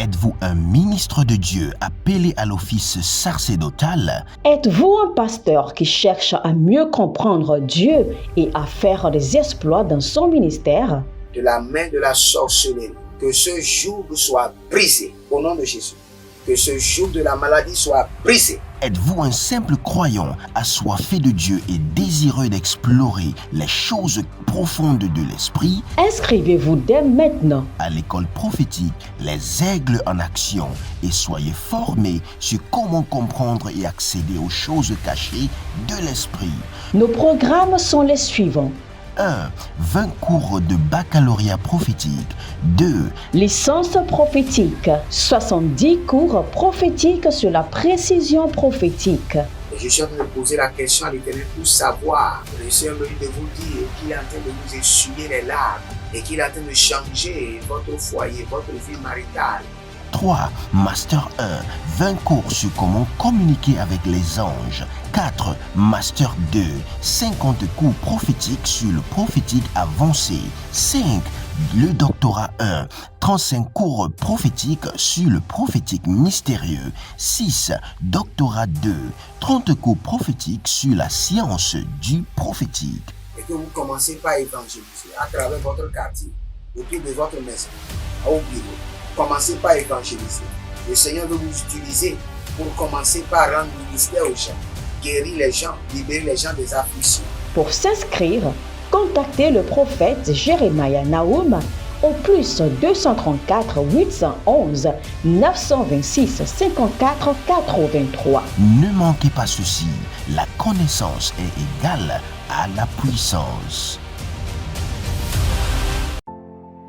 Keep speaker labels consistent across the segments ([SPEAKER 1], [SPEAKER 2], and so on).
[SPEAKER 1] Êtes-vous un ministre de Dieu appelé à l'office sacerdotal?
[SPEAKER 2] Êtes-vous un pasteur qui cherche à mieux comprendre Dieu et à faire des exploits dans son ministère?
[SPEAKER 3] De la main de la sorcellerie, que ce joug soit brisé au nom de Jésus. Que ce joug de la maladie soit brisé.
[SPEAKER 1] Êtes-vous un simple croyant assoiffé de Dieu et désireux d'explorer les choses profondes de l'esprit?
[SPEAKER 2] Inscrivez-vous dès maintenant
[SPEAKER 1] À l'école prophétique Les Aigles en Action et soyez formés sur comment comprendre et accéder aux choses cachées de l'esprit.
[SPEAKER 2] Nos programmes sont les suivants.
[SPEAKER 1] 1. 20 cours de baccalauréat prophétique. 2.
[SPEAKER 2] Licence prophétique, 70 cours prophétiques sur la précision prophétique.
[SPEAKER 3] Et je suis en train de poser la question à l'Éternel pour savoir. Le Seigneur me dit de vous dire qu'il est en train de vous essuyer les larmes et qu'il est en train de changer votre foyer, votre vie maritale.
[SPEAKER 1] 3. Master 1. 20 cours sur comment communiquer avec les anges. 4. Master 2. 50 cours prophétiques sur le prophétique avancé. 5. Le doctorat 1. 35 cours prophétiques sur le prophétique mystérieux. 6. Doctorat 2. 30 cours prophétiques sur la science du prophétique.
[SPEAKER 3] Et que vous commencez par évangéliser à travers votre quartier, autour de votre maison, au bureau. Commencez par évangéliser. Le Seigneur veut vous utiliser pour commencer par rendre ministère aux gens, guérir les gens, libérer les gens des afflictions.
[SPEAKER 2] Pour s'inscrire, contactez le prophète Jérémie Nahum au plus 234 811 926 54 83.
[SPEAKER 1] Ne manquez pas ceci, la connaissance est égale à la puissance.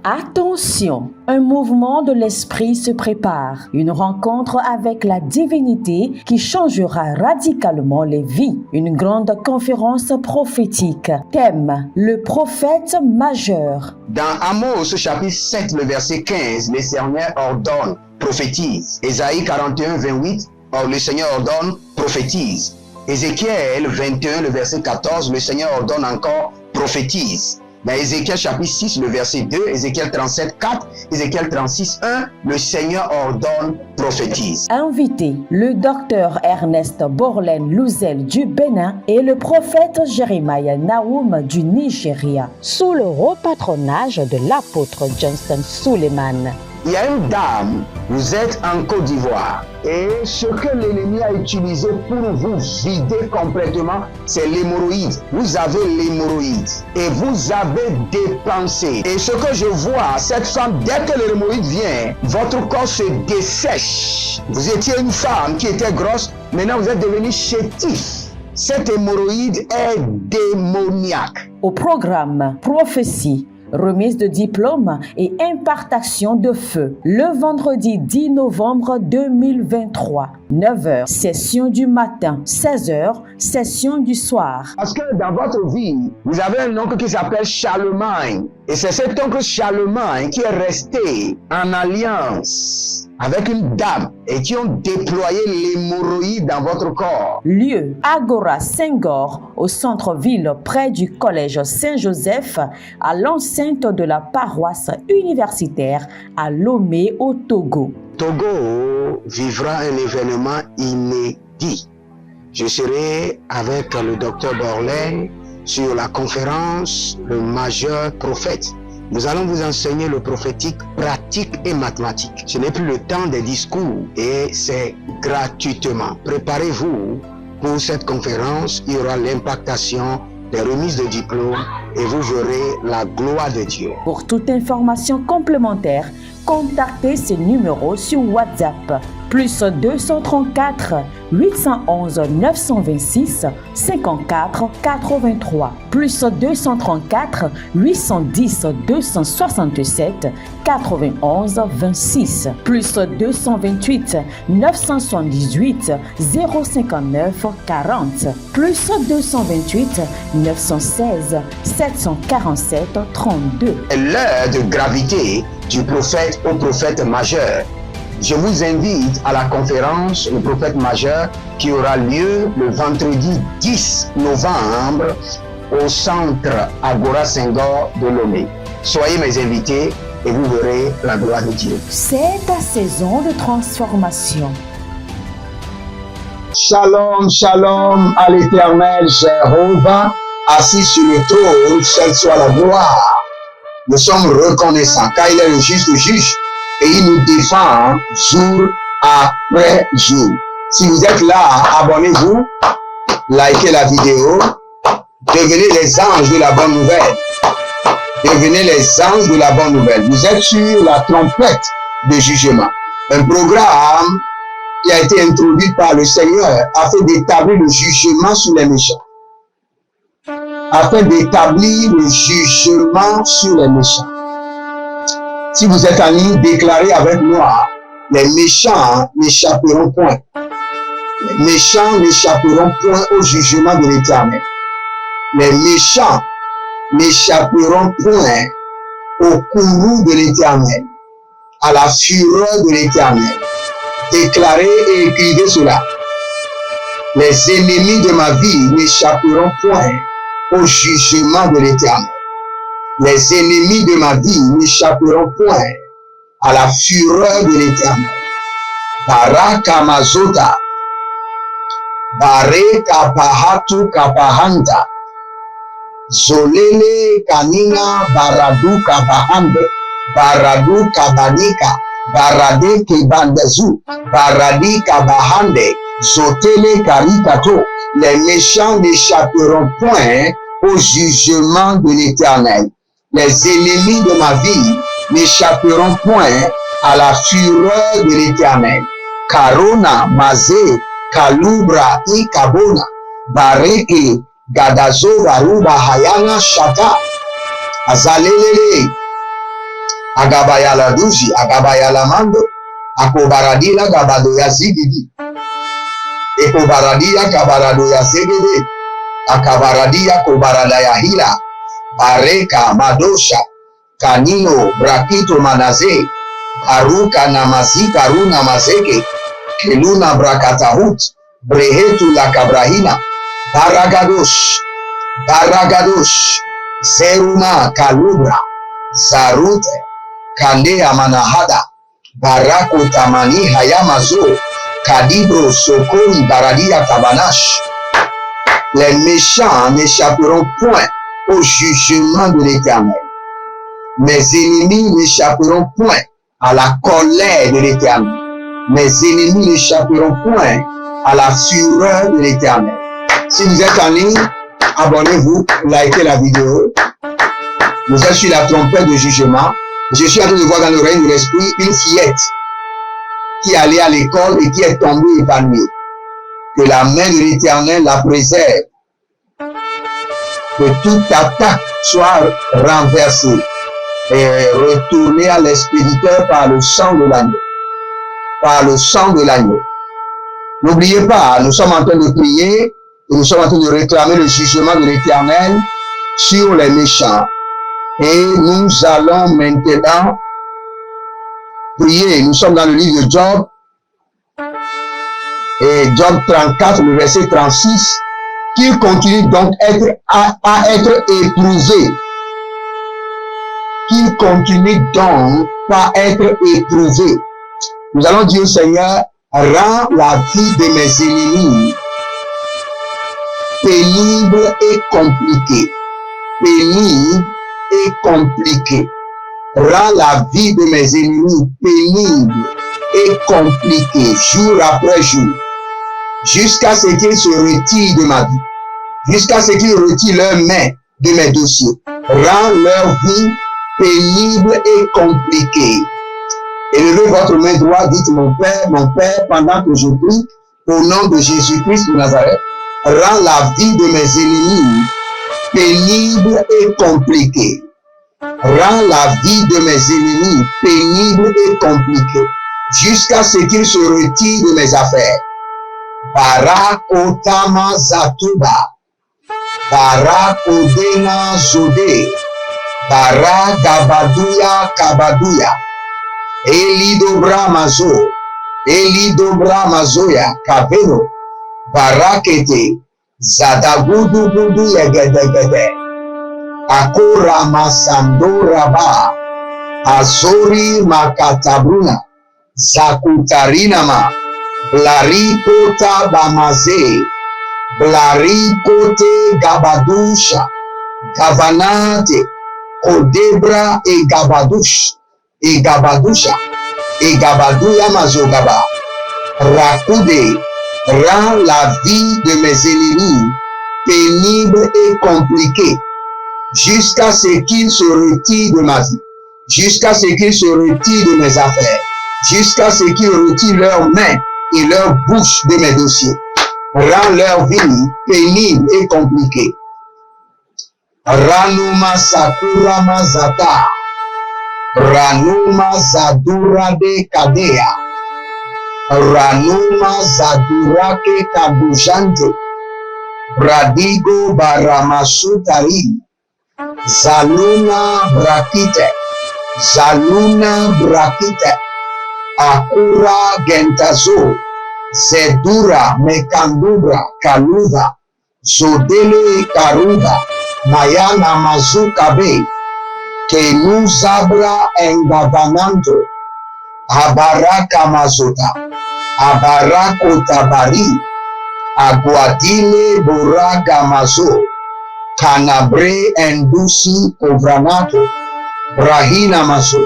[SPEAKER 2] Attention, un mouvement de l'esprit se prépare, une rencontre avec la divinité qui changera radicalement les vies, une grande conférence prophétique. Thème, le prophète majeur.
[SPEAKER 4] Dans Amos chapitre 7, le verset 15, le Seigneur ordonne, prophétise. Ésaïe 41, 28, le Seigneur ordonne, prophétise. Ézéchiel 21, le verset 14, le Seigneur ordonne encore, prophétise. Dans Ézéchiel chapitre 6, le verset 2, Ézéchiel 37, 4, Ézéchiel 36, 1, le Seigneur ordonne, prophétise.
[SPEAKER 2] Invité, le docteur Ernest Borlen Louzel du Bénin et le prophète Jérémie Nahum du Nigeria, sous le haut patronage de l'apôtre Johnson Suleiman.
[SPEAKER 4] Il y a une dame, vous êtes en Côte d'Ivoire et ce que l'ennemi a utilisé pour vous vider complètement, c'est l'hémorroïde. Vous avez l'hémorroïde et vous avez dépensé. Et ce que je vois, cette femme, dès que l'hémorroïde vient, votre corps se dessèche. Vous étiez une femme qui était grosse, maintenant vous êtes devenu chétif. Cette hémorroïde est démoniaque.
[SPEAKER 2] Au programme Prophétie, remise de diplôme et impartation de feu. Le vendredi 10 novembre 2023, 9h, session du matin, 16h, session du soir.
[SPEAKER 4] Parce que dans votre vie, vous avez un oncle qui s'appelle Charlemagne. Et c'est cet oncle Charlemagne qui est resté en alliance avec une dame et qui ont déployé l'hémorroïde dans votre corps.
[SPEAKER 2] Lieu, Agora Senghor, au centre-ville près du collège Saint-Joseph, à l'enceinte de la paroisse universitaire à Lomé au Togo.
[SPEAKER 4] Togo vivra un événement inédit. Je serai avec le docteur Borlen sur la conférence Le Majeur Prophète. Nous allons vous enseigner le prophétique pratique et mathématique. Ce n'est plus le temps des discours et c'est gratuitement. Préparez-vous pour cette conférence. Il y aura l'impactation des remises de diplômes et vous verrez la gloire de Dieu.
[SPEAKER 2] Pour toute information complémentaire, contactez ces numéros sur WhatsApp. Plus 234 811 926 54 83. Plus 234 810 267 91 26. Plus 228 978 059 40. Plus 228 916 747 32.
[SPEAKER 4] L'heure de gravité du prophète au prophète majeur. Je vous invite à la conférence Le Prophète Majeur qui aura lieu le vendredi 10 novembre au centre Agora Senghor de Lomé. Soyez mes invités et vous verrez la gloire de Dieu.
[SPEAKER 2] C'est ta saison de transformation.
[SPEAKER 4] Shalom, shalom à l'Éternel Jéhovah, assis sur le trône, seul soit la gloire. Nous sommes reconnaissants car il est le juste juge et il nous défend jour après jour. Si vous êtes là, abonnez-vous, likez la vidéo, devenez les anges de la bonne nouvelle. Devenez les anges de la bonne nouvelle. Vous êtes sur la trompette de jugement. Un programme qui a été introduit par le Seigneur afin d'établir le jugement sur les méchants. Afin d'établir le jugement sur les méchants. Si vous êtes en ligne, déclarez avec moi, les méchants n'échapperont point. Les méchants n'échapperont point au jugement de l'Éternel. Les méchants n'échapperont point au courroux de l'Éternel, à la fureur de l'Éternel. Déclarez et écrivez cela. Les ennemis de ma vie n'échapperont point au jugement de l'Éternel. Les ennemis de ma vie n'échapperont point à la fureur de l'Éternel. Baraka mazota, bareka pahatu kapahanda, zolele kanina baradu kabahande, baradu kabanika, barade kebandezu, baradi kabahande, zotele karikato. Les méchants n'échapperont point au jugement de l'Éternel. Les ennemis de ma vie n'échapperont point à la fureur de l'Éternel. Karona, Mazé, Kalubra, Ikabona, Bareke, Gadazo, Baruba, Hayana, Shata, Azalelele, Agabayala Duji, Agabayala Mando, Akobaradila, Gabadoya Zididi, Ekobaradia, Kabaradoya Zedede, Akabaradia, Kobaradaya Hila, Bareka, Madosha, Kanino, Brakito Manaze, Aruka Namazi, Karuna Mazeke, Keluna Brakatahut, Brehetu la Kabrahina, Baragadosh, Baragadosh, Zeruna Kalubra, Zarute, Kandea Manahada, Barako Tamani Hayamazo, Kadibro Sokoni Baradia Tabanash. Les méchants n'échapperont point au jugement de l'Éternel. Mes ennemis n'échapperont point à la colère de l'Éternel. Mes ennemis n'échapperont point à la fureur de l'Éternel. Si vous êtes en ligne, abonnez-vous, likez la vidéo. Vous êtes sur la trompette de jugement. Je suis en train de voir dans le règne de l'esprit une fillette qui allait à l'école et qui est tombée épanouie. Que la main de l'Éternel la préserve. Que toute attaque soit renversée et retournée à l'expéditeur par le sang de l'agneau. Par le sang de l'agneau. N'oubliez pas, nous sommes en train de prier et nous sommes en train de réclamer le jugement de l'Éternel sur les méchants. Et nous allons maintenant prier. Nous sommes dans le livre de Job. Et Job 34, le verset 36, qui continue donc à être éprouvé. Qui continue donc à être éprouvé. Nous allons dire au Seigneur, rends la vie de mes ennemis pénible et compliquée. Pénible et compliquée. Rends la vie de mes ennemis pénible et compliquée, jour après jour, jusqu'à ce qu'ils se retirent de ma vie, jusqu'à ce qu'ils retirent leurs mains de mes dossiers. Rends leur vie pénible et compliquée. Élevez votre main droite, dites mon Père, pendant que je prie, au nom de Jésus-Christ de Nazareth, rends la vie de mes ennemis pénible et compliquée. Rends la vie de mes ennemis pénible et compliquée, jusqu'à ce qu'ils se retirent de mes affaires. Barakotama Zatuba, Barakodena Zode, Baragabaduya Kabaduya, Elidobra Mazo, Elidobra Mazoya, Kabeno, Barakete, Zadagudu Budu Yegedegede, Akora Masando Raba,
[SPEAKER 5] Azori makatabruna. Zakutarinama. Blari kota bamaze. Blari kote gabadusha. Gavanate. Kodebra et gabadush. Et gabadusha. Et gabadouya mazogaba. Rakude. Rend la vie de mes ennemis pénible et compliquée, jusqu'à ce qu'ils se retirent de ma vie, jusqu'à ce qu'ils se retirent de mes affaires, jusqu'à ce qu'ils retirent leurs mains et leur bouche de mes dossiers. Rend leur vie pénible et compliquée. Ranuma Sakurama Zata, Ranuma Zadura de Kadea, Ranuma Zadurake Kabujante, Bradigo Baramasutari, Zaluna Brakite, Zaluna Brakite, Akura Gentazo, Zedura Mekandubra Kaluva, Zodele Karuba, Mayana Mazukabe, Kenuzabra Engavananto, Abaraka Mazota, Abarako Tabari, Aguadile Buraga Mazo, Canabre Endusi Covranato, Brahina Mazo,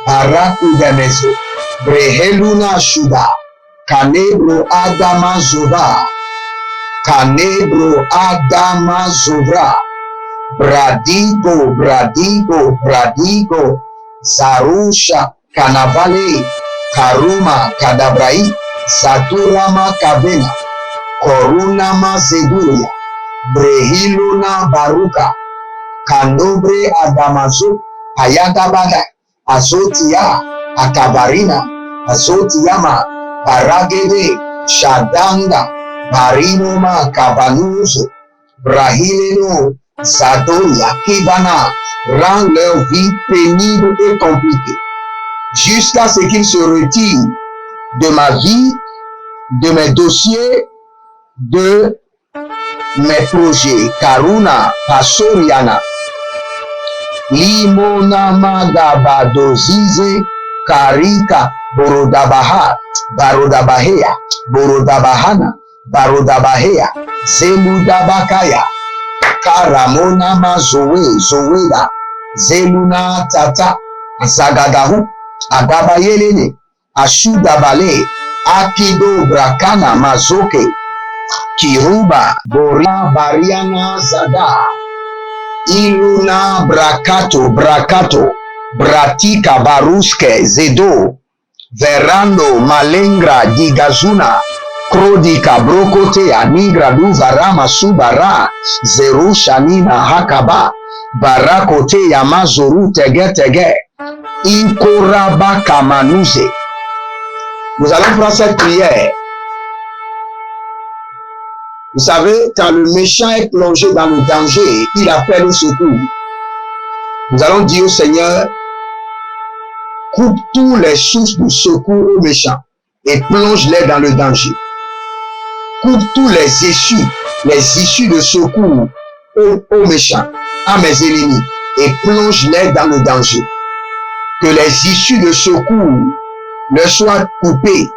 [SPEAKER 5] Baraku Demezo, Breheluna Shuda, Canebro Adama Zova, Canebro Adama Zovra, Bradigo, Bradigo, Bradigo, Zarusha, Canavale, Karuma, Kadabrai, Saturama Kavena, Korunama Zeduria, Brehiluna Baruka, Kandobre Adamazo, Ayagabada, Azotia, Akabarina, Azotiyama, Baragede, Shadanga, Barinoma Kabanuzo, Brahileno, Zadoya, Kibana, rend leur vie pénible et compliquée, jusqu'à ce qu'ils se retirent de ma vie, de mes dossiers, de mes projets. Karuna, Pasoriana, Limona Magabadozize, Karika, Borodabaha, Barodabahea, Borodabahana, Barodabahea, Zeludabakaya, Karamona Mazoe, Zoeda, Zeluna Tata, Zagadahu, Agabayelene, Ashudabale, Akido Brakana Mazoke, Kiruba, Boria Bariana Zada, Iluna Brakato, Brakato, Bratika Baruske, Zedo, Verando, Malengra, Digazuna, Krodika, Brokotea, Nigra, Duvarama, Subara, Zerushanina, Hakaba, Barakote, Yamazoru, Tege, Tege, Inkoraba Kamanuze. Nous allons faire cette prière. Vous savez, quand le méchant est plongé dans le danger, il appelle au secours. Nous allons dire au Seigneur, coupe tous les sources de secours aux méchants et plonge-les dans le danger. Coupe tous les issues de secours aux méchants, à mes ennemis, et plonge-les dans le danger. Que les issues de secours leur soient coupées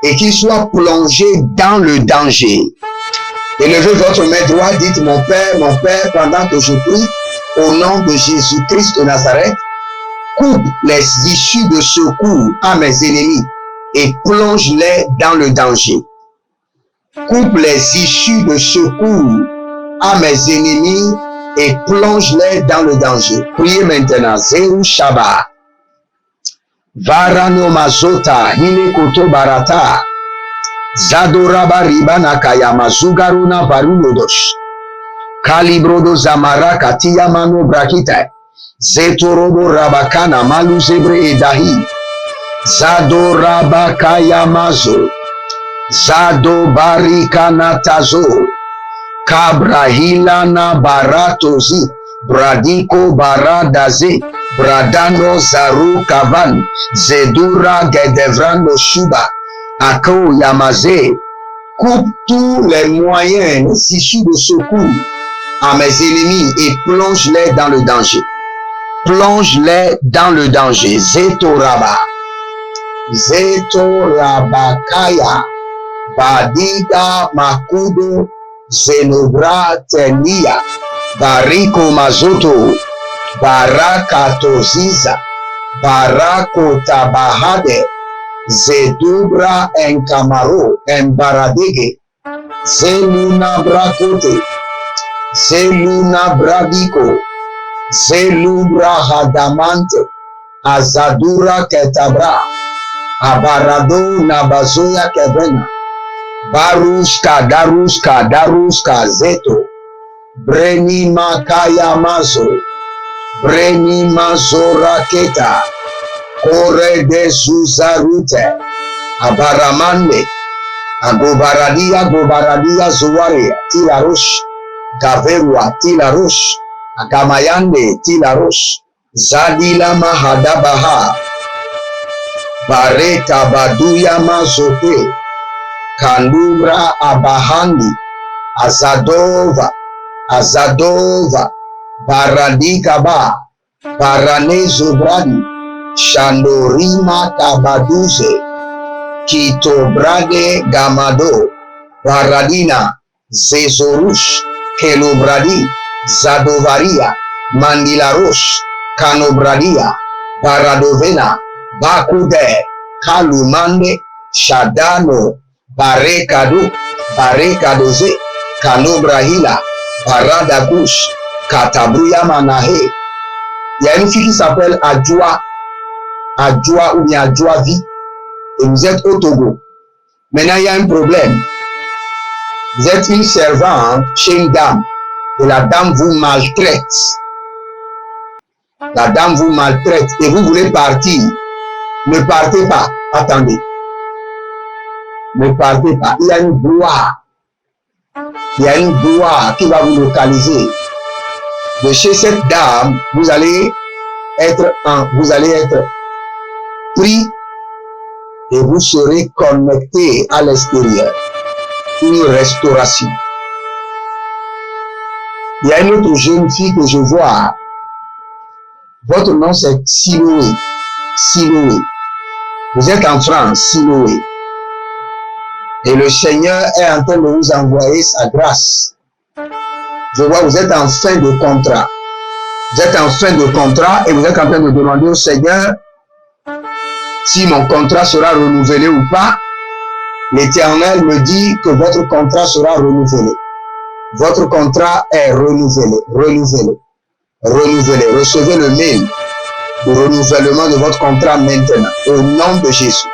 [SPEAKER 5] et qu'ils soient plongés dans le danger. Élevez votre main droite, dites mon Père, pendant que je prie, au nom de Jésus-Christ de Nazareth, coupe les issues de secours à mes ennemis et plonge-les dans le danger. Coupe les issues de secours à mes ennemis et plonge-les dans le danger. Priez maintenant. Zeru Shaba. Varano Mazota, Hine Koto Barata. Zadoraba Ribana Kayama Zugaruna Varunodosh. Kalibrodo Zamara Katia Mano Brakita. Zetorobo Rabakana Malu Zebre Edahi. Zadoraba Kayamazo. Zado Barikana Tazo. Kabrahilana Baratozi. Bradiko Baradaze. Bradano Zaru Kavan. Zedura Gedevrando Shuba. Ako Yamaze, coupe tous les moyens issus de secours à mes ennemis et plonge-les dans le danger. plonge-les dans le danger. Zetoraba. Zetorabakaya. Badida Makudo. Zenobra Tenia. Bariko Mazoto. Barakatoziza. Barako Tabahade. Zedubra Enkamaro. Embaradege. Zeluna Brakote. Zeluna Bradiko. Zelubra Hadamante. Azadura Ketabra. Abarado Nabazoya Kevena. Barushka Darushka Darushka Zeto. Breni Makaya Mazo. Breni Mazora Keta. Kore de Zuzarute. Abaramande. Agobaradia Zuware. Tilarush. Gaverua Tilarush. Akamayande Tilarush. Zadila Mahadabaha. Bareta Baduya Mazote. Kalura Abahandi. Azadova. Baradikaba. Baranezobradi. Shandorima Kabaduze. Kitobrade Gamado. Baradina. Zezorush. Kelobradi. Zadovaria. Mandilarosh. Kanobradia. Baradovena. Bakude. Kalumande. Shadano. Barekadoze. Kanobrahila. Baradakush. Katabruya Manahe. Il y a une fille qui s'appelle Adjoa ou bien Adjoa Vie. Et vous êtes au Togo. Maintenant, il y a un problème. Vous êtes une servante chez une dame. Et la dame vous maltraite. La dame vous maltraite et vous voulez partir. Ne partez pas. Attendez. Ne partez pas. Il y a une gloire. Il y a une gloire qui va vous localiser. De chez cette dame, vous allez être pris et vous serez connecté à l'extérieur. Une restauration. Il y a une autre jeune fille que je vois. Votre nom c'est Siloé. Siloé. Vous êtes en France, Siloé. Et le Seigneur est en train de vous envoyer sa grâce. Je vois, vous êtes en fin de contrat. Vous êtes en fin de contrat et vous êtes en train de demander au Seigneur si mon contrat sera renouvelé ou pas. L'Éternel me dit que votre contrat sera renouvelé. Votre contrat est renouvelé. Recevez le mail de renouvellement de votre contrat maintenant. Au nom de Jésus.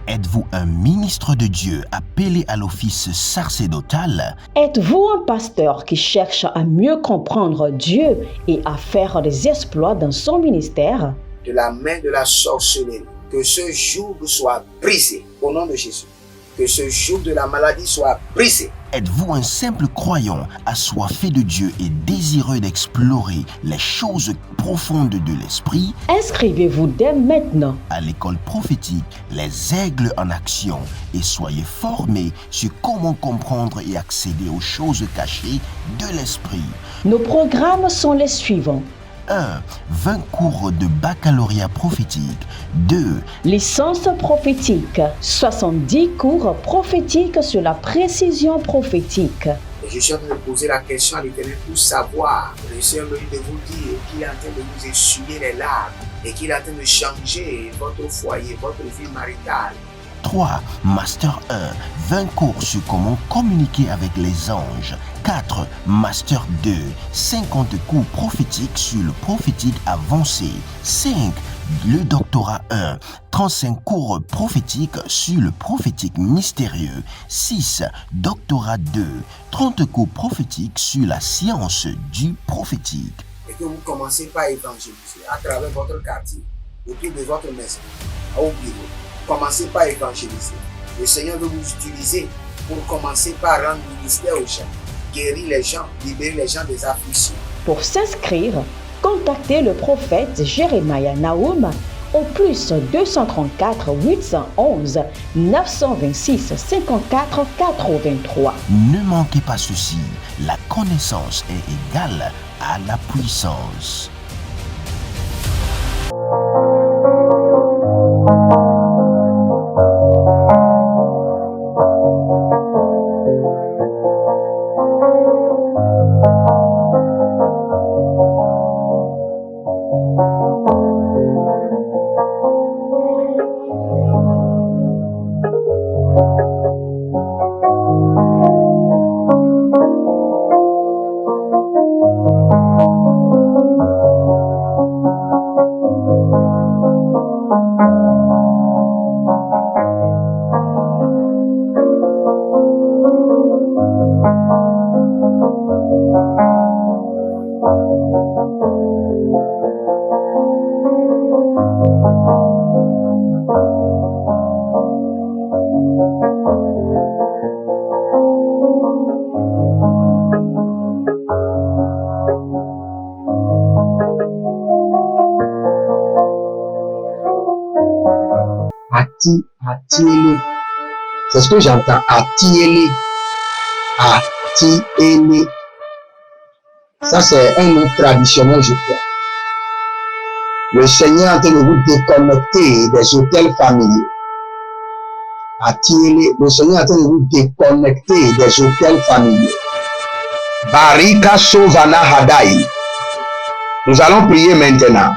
[SPEAKER 1] Êtes-vous un ministre de Dieu appelé à l'office sacerdotal?
[SPEAKER 2] Êtes-vous un pasteur qui cherche à mieux comprendre Dieu et à faire des exploits dans son ministère?
[SPEAKER 3] De la main de la sorcellerie, que ce joug soit brisé au nom de Jésus. Que ce joug de la maladie soit brisé.
[SPEAKER 1] Êtes-vous un simple croyant assoiffé de Dieu et désireux d'explorer les choses profondes de l'esprit?
[SPEAKER 2] Inscrivez-vous dès maintenant
[SPEAKER 1] À l'école prophétique Les Aigles en Action et soyez formés sur comment comprendre et accéder aux choses cachées de l'esprit.
[SPEAKER 2] Nos programmes sont les suivants.
[SPEAKER 1] 1. 20 cours de baccalauréat prophétique. 2.
[SPEAKER 2] Licence prophétique. 70 cours prophétiques sur la précision prophétique.
[SPEAKER 3] Et je suis en train de poser la question à l'Éternel pour savoir. Le Seigneur me dit de vous dire qu'il est en train de vous essuyer les larmes et qu'il est en train de changer votre foyer, votre vie maritale.
[SPEAKER 1] 3. Master 1. 20 cours sur comment communiquer avec les anges. 4. Master 2. 50 cours prophétiques sur le prophétique avancé. 5. Le doctorat 1. 35 cours prophétiques sur le prophétique mystérieux. 6. Doctorat 2. 30 cours prophétiques sur la science du prophétique.
[SPEAKER 3] Et que vous commencez par évangéliser à travers votre quartier, autour de votre maison, au bureau. Commencez par évangéliser. Le Seigneur veut vous utiliser pour commencer par rendre ministère aux gens, guérir les gens, libérer les gens des afflictions.
[SPEAKER 2] Pour s'inscrire, contactez le prophète Jérémia Naoum au plus 234 811 926 54 83.
[SPEAKER 1] Ne manquez pas ceci, la connaissance est égale à la puissance.
[SPEAKER 5] Atiele. C'est ce que j'entends. Atiele. Atiele. Ça, c'est un nom traditionnel, je crois. Le Seigneur est en train de vous déconnecter des hôtels familiaux. Atiele. Le Seigneur est en train de vous déconnecter des hôtels familiaux. Barika Sovana Hadai. Nous allons prier maintenant.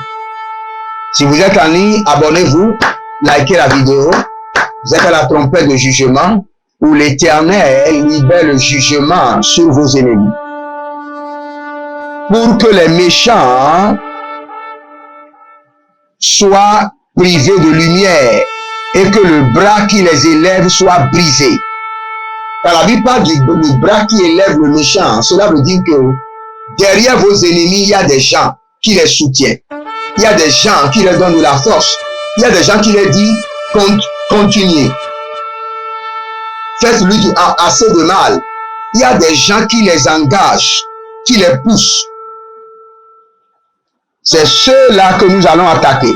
[SPEAKER 5] Si vous êtes en ligne, abonnez-vous, likez la vidéo. Vous êtes à la trompette de jugement où l'Éternel libère le jugement sur vos ennemis. Pour que les méchants soient privés de lumière et que le bras qui les élève soit brisé. Quand la Bible parle du bras qui élève le méchant, cela veut dire que derrière vos ennemis, il y a des gens qui les soutiennent. Il y a des gens qui leur donnent de la force. Il y a des gens qui leur disent continuez. Faites-lui assez de mal. Il y a des gens qui les engagent, qui les poussent. C'est ceux-là que nous allons attaquer.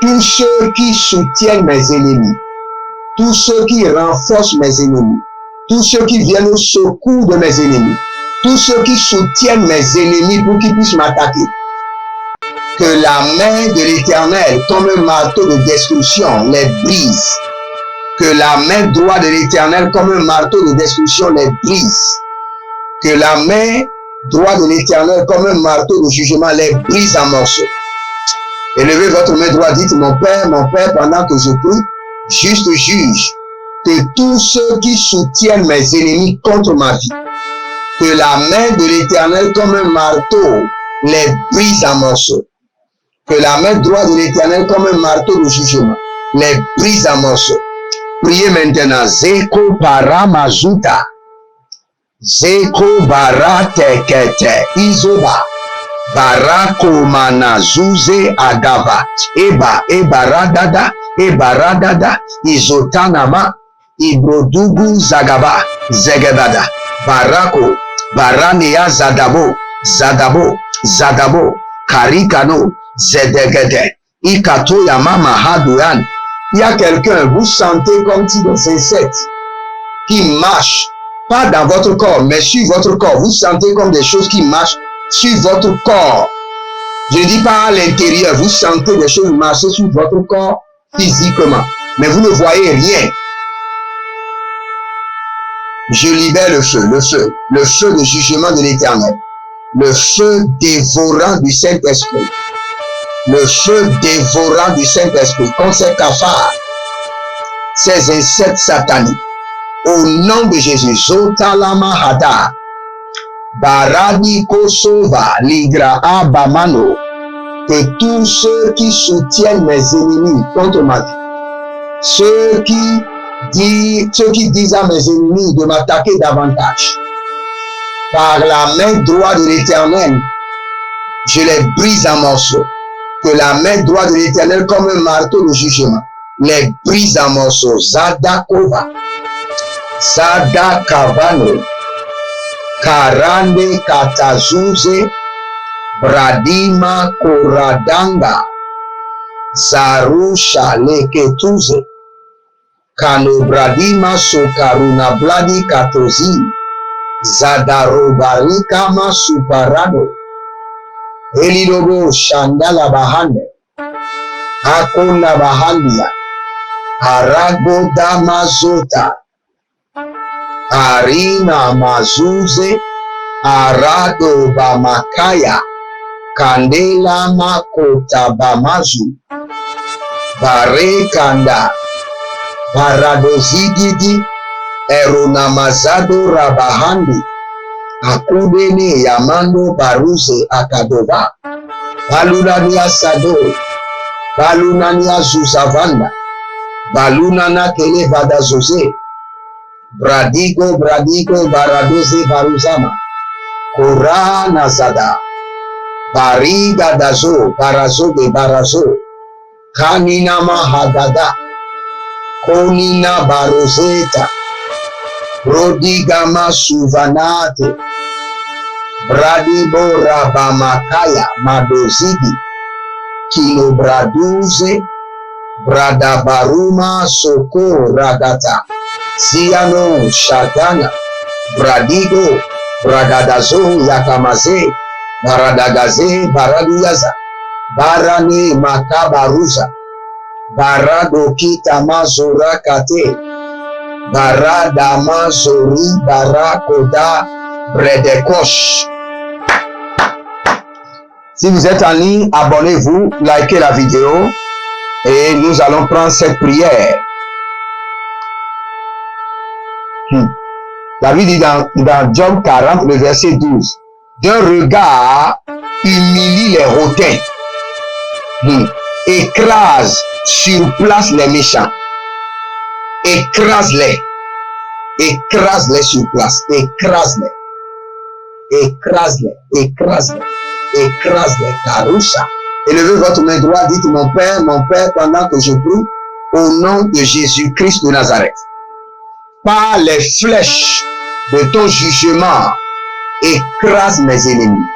[SPEAKER 5] Tous ceux qui soutiennent mes ennemis. Tous ceux qui renforcent mes ennemis. Tous ceux qui viennent au secours de mes ennemis. Tous ceux qui soutiennent mes ennemis pour qu'ils puissent m'attaquer. Que la main de l'Éternel, comme un marteau de destruction, les brise. Que la main droite de l'Éternel, comme un marteau de destruction, les brise. Que la main droite de l'Éternel, comme un marteau de jugement, les brise en morceaux. Élevez votre main droite, dites, mon Père, pendant que je prie, juste juge, que tous ceux qui soutiennent mes ennemis contre ma vie, que la main de l'Éternel, comme un marteau, les brise en morceaux. Que la main droite de l'Éternel, comme un marteau de jugement, les brise en morceaux. Priez maintenant. Zeko paramazuta. Zeko baratekete. Izoba. Barako manazuze agava. Ebaradada. Ebaradada. Izotanama. Ibrodugu zagaba. Zegebada. Barako. Barania zadabo. Zadabo. Karikano. Zedegede, Ikato Yamama Hadouyan. Il y a quelqu'un, vous sentez comme si des insectes qui marchent, pas dans votre corps, mais sur votre corps. Vous sentez comme des choses qui marchent sur votre corps. Je ne dis pas à l'intérieur, vous sentez des choses marcher sur votre corps physiquement, mais vous ne voyez rien. Je libère le feu de jugement de l'Éternel, le feu dévorant du Saint-Esprit. Le feu dévorant du Saint-Esprit contre ces cafards, ces insectes sataniques. Au nom de Jésus, Zotalama Hada, Baradi Kosova, Ligra Abamano, que tous ceux qui soutiennent mes ennemis contre ma vie, ceux qui disent à mes ennemis de m'attaquer davantage, par la main droite de l'Éternel, je les brise en morceaux. Que la main droite de l'Éternel, comme un marteau de jugement, les brise en morceaux. Zadakova, Zadakavano, Karande Katazuze, Bradima Koradanga, Zarusha Leketuze, Kanobradima Sokaruna Bladi Katozi, Zadarobarikama Suparado, Elilobo Shandala Bahande, Akona Bahandia, Arago Damazota, Arina Mazuze, Arado Bamakaya, Kandela Makota Bamazu, Barekanda, Baradozigidi, Eronamazado Rabahandi, Akudene Yamando Baruze Akadova, Balulania Sado, balunania zuzavanda, balunana kele vadazoze, bradigo baradoze baruzama, korana zada, bariga dazo, barazo de barazo, kanina mahadada, konina barozeta, prodigama suvanate, bradibo rabamakaya madozigi, kilo braduze, bradabaruma soko ragata, ziano shadana, bradigo, bradadazo yakamaze, baradagaze baraduyaza, barane makabaruza, barado kita mazora kate, barada mazori barakoda bredekosh. Si vous êtes en ligne, abonnez-vous, likez la vidéo et nous allons prendre cette prière. La Bible dit dans Job 40, le verset 12, d'un regard humilie les hautains, écrase sur place les méchants, écrase-les sur place, écrase-les, Karoucha. Élevez votre main droite, dites mon Père, pendant que je prie, au nom de Jésus-Christ de Nazareth. Par les flèches de ton jugement, écrase mes ennemis,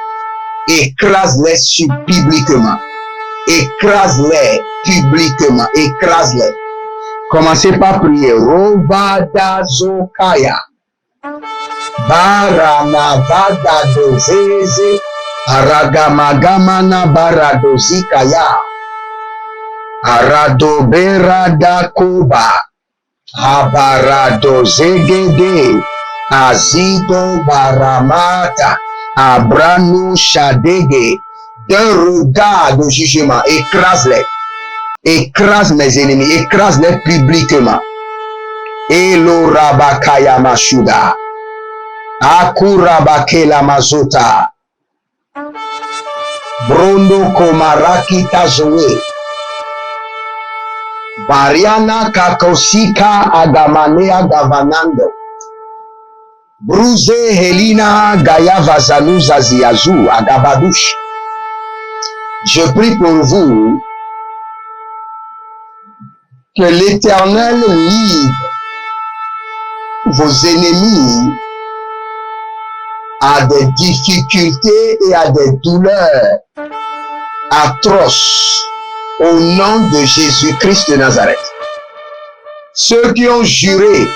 [SPEAKER 5] écrase-les publiquement, écrase-les. Commencez par prier. Robadazokaya, Baranavada dozeze, Aragamagamana baradozikaya, Aradoberada koba, Abaradozegede, Azido baramata, Abranu shadege. D'un regard de jugement, écrase-les, écrase mes ennemis, écrase-les publiquement. Elo rabakaya mashuda, Akurabakela mazota, Brondo komaraki tazoe, Bariana kakosika agamanea gavanando, Bruze helina gaya vazanou zaziazou agabadush. Je prie pour vous que l'Éternel livre vos ennemis à des difficultés et à des douleurs atroces au nom de Jésus-Christ de Nazareth. Ceux qui ont juré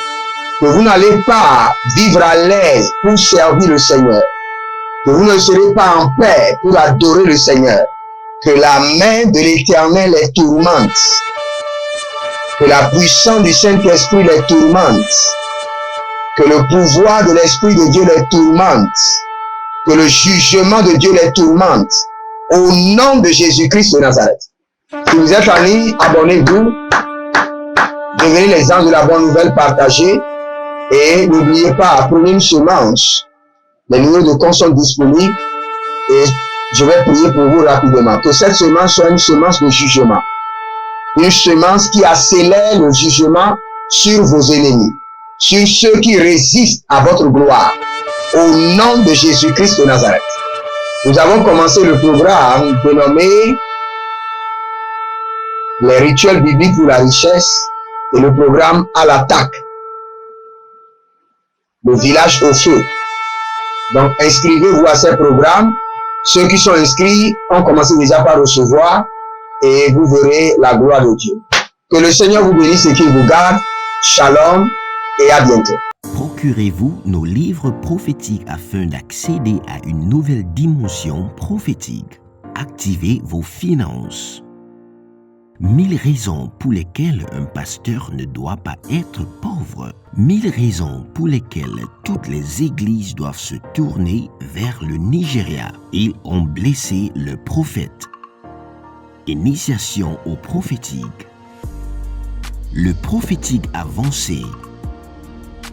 [SPEAKER 5] que vous n'allez pas vivre à l'aise pour servir le Seigneur, que vous ne serez pas en paix pour adorer le Seigneur, que la main de l'Éternel les tourmente, que la puissance du Saint-Esprit les tourmente, que le pouvoir de l'Esprit de Dieu les tourmente, que le jugement de Dieu les tourmente, au nom de Jésus-Christ de Nazareth. Si vous êtes en ligne, abonnez-vous, devenez les gens de la bonne nouvelle, partagez, et n'oubliez pas, prenez une semence. Les numéros de compte sont disponibles, et je vais prier pour vous rapidement. Que cette semence soit une semence de jugement. Une semence qui accélère le jugement sur vos ennemis, sur ceux qui résistent à votre gloire. Au nom de Jésus-Christ de Nazareth. Nous avons commencé le programme dénommé les rituels bibliques pour la richesse et le programme à l'attaque. Le village au feu. Donc, inscrivez-vous à ces programmes. Ceux qui sont inscrits ont commencé déjà par recevoir et vous verrez la gloire de Dieu. Que le Seigneur vous bénisse et qu'il vous garde. Shalom et à bientôt.
[SPEAKER 1] Procurez-vous nos livres prophétiques afin d'accéder à une nouvelle dimension prophétique. Activez vos finances. 1000 raisons pour lesquelles un pasteur ne doit pas être pauvre. 1000 raisons pour lesquelles toutes les églises doivent se tourner vers le Nigeria. Ils ont blessé le prophète. Initiation au prophétique. Le prophétique avancé.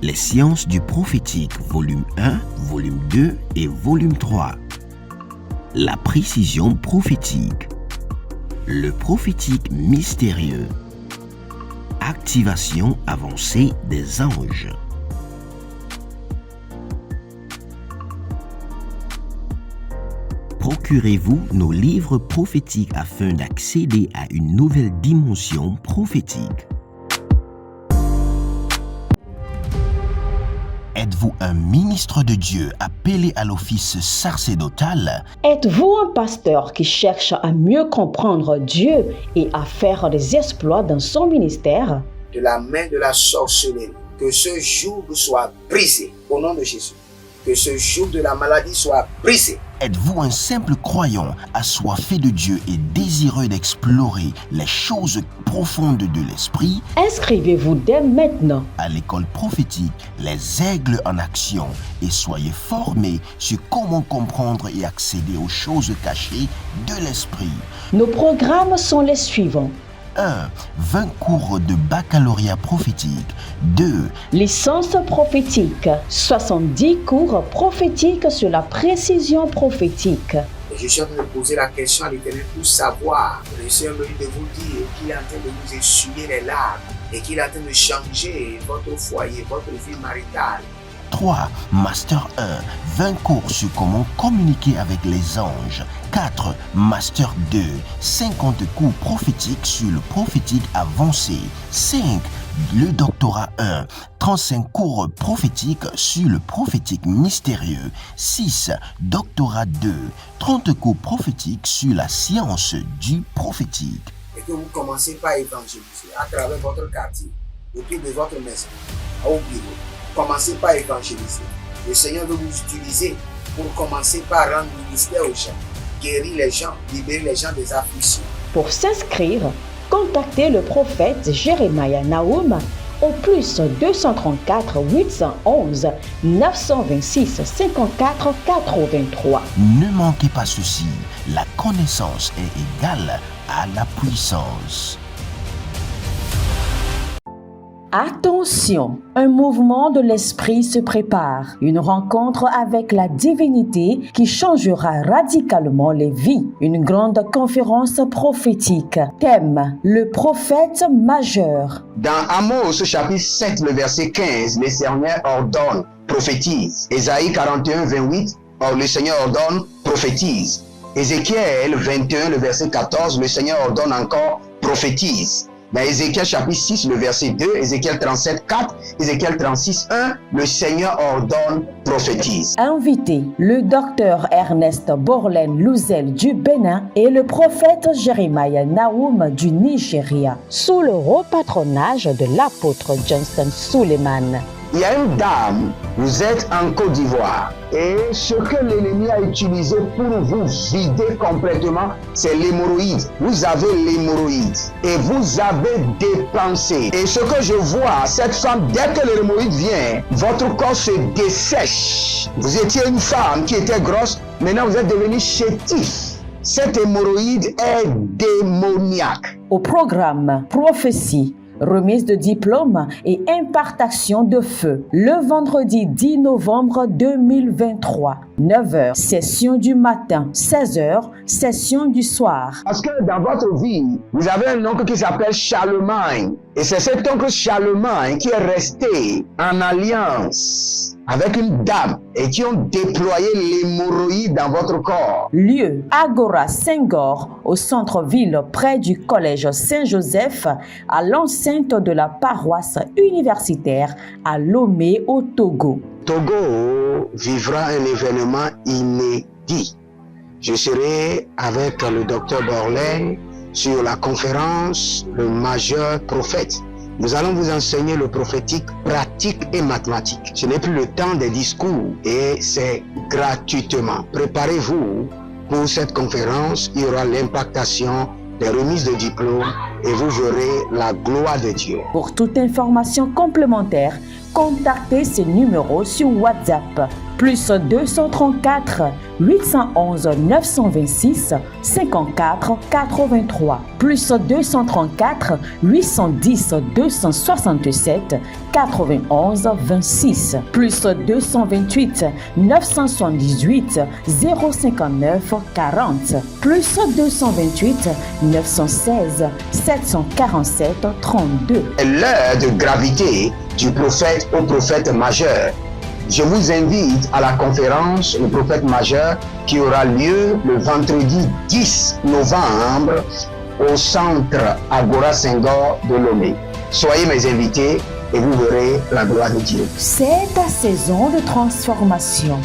[SPEAKER 1] Les sciences du prophétique, volume 1, volume 2 et volume 3. La précision prophétique. Le prophétique mystérieux. Activation avancée des anges. Procurez-vous nos livres prophétiques afin d'accéder à une nouvelle dimension prophétique. Êtes-vous un ministre de Dieu appelé à l'office sacerdotal?
[SPEAKER 2] Êtes-vous un pasteur qui cherche à mieux comprendre Dieu et à faire des exploits dans son ministère?
[SPEAKER 3] De la main de la sorcellerie, que ce joug soit brisé au nom de Jésus. Que ce joug de la maladie soit brisé.
[SPEAKER 1] Êtes-vous un simple croyant assoiffé de Dieu et désireux d'explorer les choses profondes de l'esprit?
[SPEAKER 2] Inscrivez-vous dès maintenant
[SPEAKER 1] À l'école prophétique Les Aigles en Action et soyez formés sur comment comprendre et accéder aux choses cachées de l'esprit.
[SPEAKER 2] Nos programmes sont les suivants.
[SPEAKER 1] 1. 20 cours de baccalauréat prophétique. 2.
[SPEAKER 2] Licence prophétique. 70 cours prophétiques sur la précision prophétique.
[SPEAKER 3] Et je suis en train de poser la question à l'Éternel pour savoir. Le Seigneur me dit de vous dire qu'il est en train de vous essuyer les larmes et qu'il est en train de changer votre foyer, votre vie maritale.
[SPEAKER 1] 3. Master 1. 20 cours sur comment communiquer avec les anges. 4. Master 2. 50 cours prophétiques sur le prophétique avancé. 5. Le doctorat 1. 35 cours prophétiques sur le prophétique mystérieux. 6. Doctorat 2. 30 cours prophétiques sur la science du prophétique.
[SPEAKER 3] Et que vous commencez par évangéliser à travers votre quartier, autour de votre maison, au bureau. Commencez par évangéliser. Le Seigneur veut vous utiliser pour commencer par rendre ministère aux gens, guérir les gens, libérer les gens des afflictions.
[SPEAKER 2] Pour s'inscrire, contactez le prophète Jérémie Nahum au plus 234 811 926 54 83.
[SPEAKER 1] Ne manquez pas ceci, la connaissance est égale à la puissance.
[SPEAKER 2] Attention, un mouvement de l'esprit se prépare, une rencontre avec la divinité qui changera radicalement les vies, une grande conférence prophétique. Thème, le prophète majeur.
[SPEAKER 4] Dans Amos chapitre 7, le verset 15, le Seigneur ordonne, prophétise. Ésaïe 41, 28, le Seigneur ordonne, prophétise. Ézéchiel 21, le verset 14, le Seigneur ordonne encore, prophétise. Dans Ézéchiel chapitre 6, le verset 2, Ézéchiel 37, 4, Ézéchiel 36, 1, le Seigneur ordonne, prophétise.
[SPEAKER 2] Invité, le docteur Ernest Borlen Louzel du Bénin et le prophète Jérémie Nahum du Nigeria, sous le haut patronage de l'apôtre Johnson Suleiman.
[SPEAKER 4] Il y a une dame, vous êtes en Côte d'Ivoire et ce que l'ennemi a utilisé pour vous vider complètement, c'est l'hémorroïde. Vous avez l'hémorroïde et vous avez dépensé. Et ce que je vois, cette femme, dès que l'hémorroïde vient, votre corps se dessèche. Vous étiez une femme qui était grosse, maintenant vous êtes devenu chétif. Cette hémorroïde est démoniaque.
[SPEAKER 2] Au programme Prophétie, remise de diplôme et impartation de feu. Le vendredi 10 novembre 2023, 9h, session du matin, 16h, session du soir.
[SPEAKER 4] Parce que dans votre vie, vous avez un oncle qui s'appelle Charlemagne. Et c'est cet oncle Charlemagne qui est resté en alliance avec une dame et qui ont déployé l'hémorroïde dans votre corps.
[SPEAKER 2] Lieu, Agora Senghor, au centre-ville près du collège Saint-Joseph, à l'enceinte de la paroisse universitaire à Lomé au Togo.
[SPEAKER 4] Togo vivra un événement inédit. Je serai avec le docteur Borlen sur la conférence Le Majeur Prophète. Nous allons vous enseigner le prophétique pratique et mathématique. Ce n'est plus le temps des discours et c'est gratuitement. Préparez-vous pour cette conférence. Il y aura l'impactation des remises de diplômes et vous verrez la gloire de Dieu.
[SPEAKER 2] Pour toute information complémentaire, contactez ces numéros sur WhatsApp. Plus 234 811 926 54 83. Plus 234 810 267 91 26. Plus 228 978 059 40. Plus 228 916 747 32.
[SPEAKER 4] L'heure de gravité du prophète au prophète majeur. Je vous invite à la conférence Le prophète majeur qui aura lieu le vendredi 10 novembre au centre Agora Senghor de Lomé. Soyez mes invités et vous verrez la gloire de Dieu.
[SPEAKER 2] C'est ta saison de transformation.